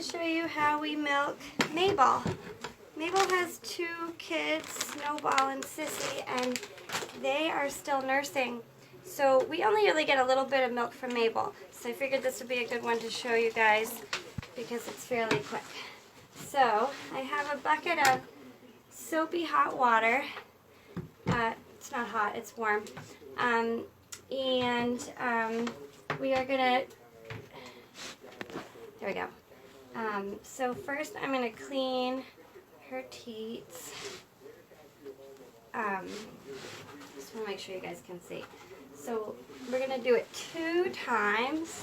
show you how we milk Mabel. Mabel has 2 kids, Snowball and Sissy, and they are still nursing. So we only really get a little bit of milk from Mabel. So I figured this would be a good one to show you guys because it's fairly quick. So I have a bucket of soapy hot water. It's not hot, it's warm. We are gonna, there we go. So first I'm gonna clean her teats. Just want to make sure you guys can see. So we're gonna do it 2 times.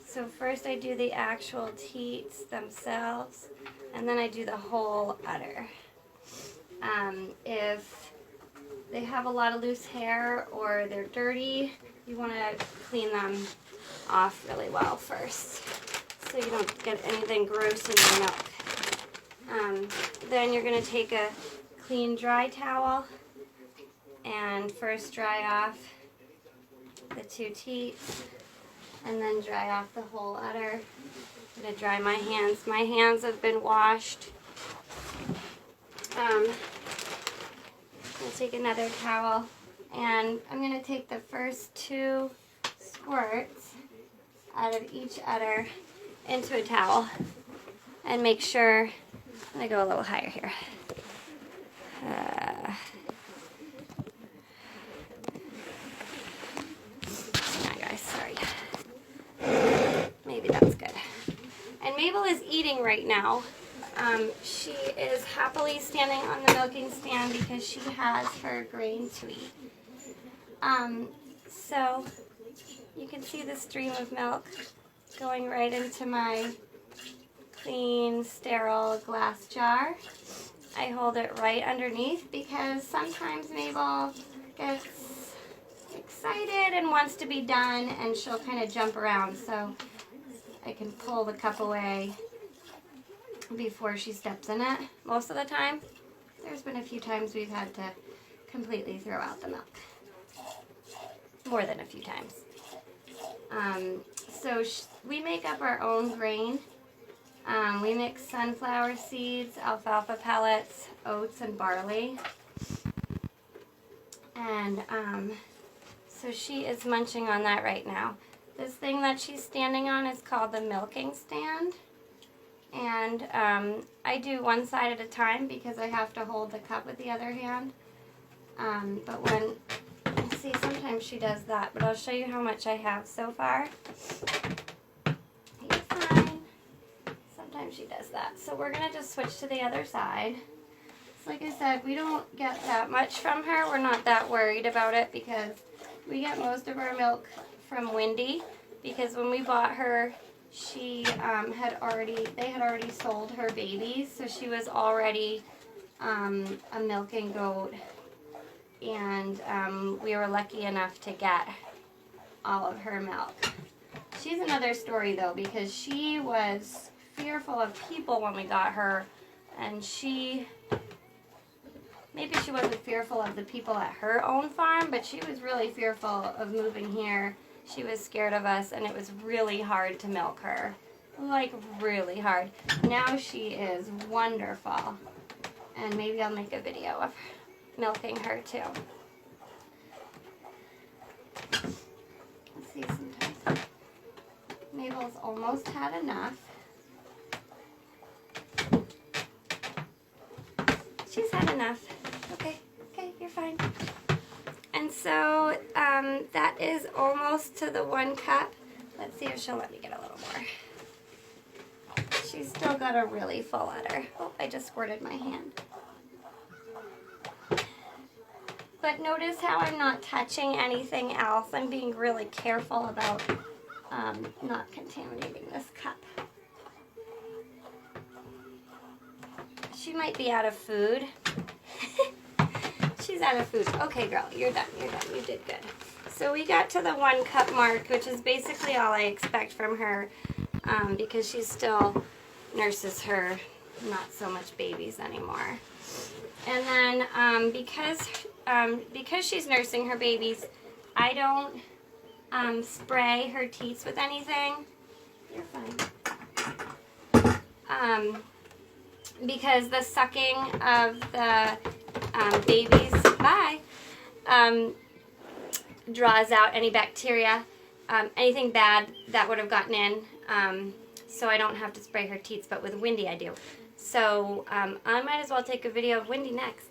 So first I do the actual teats themselves, and then I do the whole udder. If they have a lot of loose hair or they're dirty, you want to clean them off really well first, so you don't get anything gross in your milk. Then you're going to take a clean dry towel and first dry off the 2 teats, and then dry off the whole udder. I'm going to dry my hands. My hands have been washed. I'll take another towel, and I'm going to take the first 2 squirts out of each udder into a towel and make sure, I'm going to go a little higher here. Hang on guys, sorry. Maybe that's good. And Mabel is eating right now. She is happily standing on the milking stand because she has her grain to eat. So you can see the stream of milk going right into my clean, sterile glass jar. I hold it right underneath because sometimes Mabel gets excited and wants to be done, and she'll kind of jump around, so I can pull the cup away before she steps in it. Most of the time, there's been a few times we've had to completely throw out the milk. More than a few times. So we make up our own grain. We mix sunflower seeds, alfalfa pellets, oats, and barley. And so she is munching on that right now. This thing that she's standing on is called the milking stand. And I do one side at a time because I have to hold the cup with the other hand. But when, let's see, sometimes she does that, but I'll show you how much I have so far. You're fine. Sometimes she does that. So we're going to just switch to the other side. So like I said, we don't get that much from her. We're not that worried about it because we get most of our milk from Wendy, because when we bought her, she they had already sold her babies, so she was already a milking goat, and we were lucky enough to get all of her milk. She's another story though, because she was fearful of people when we got her, and maybe she wasn't fearful of the people at her own farm, but she was really fearful of moving here. She was scared of us, and it was really hard to milk her. Like, really hard. Now she is wonderful. And maybe I'll make a video of milking her, too. Let's see, sometimes Mabel's almost had enough. She's had enough. Okay, you're fine. And so that is almost to the 1 cup. Let's see if she'll let me get a little more. She's still got a really full udder. Oh, I just squirted my hand. But notice how I'm not touching anything else. I'm being really careful about not contaminating this cup. She might be out of food. She's out of food. Okay, girl, you're done. You're done. You did good. So we got to the 1 cup mark, which is basically all I expect from her, because she still nurses her not so much babies anymore. And then because she's nursing her babies, I don't spray her teats with anything. You're fine. Because the sucking of the babies, draws out any bacteria, anything bad that would have gotten in. So I don't have to spray her teats, but with Windy I do. So I might as well take a video of Windy next.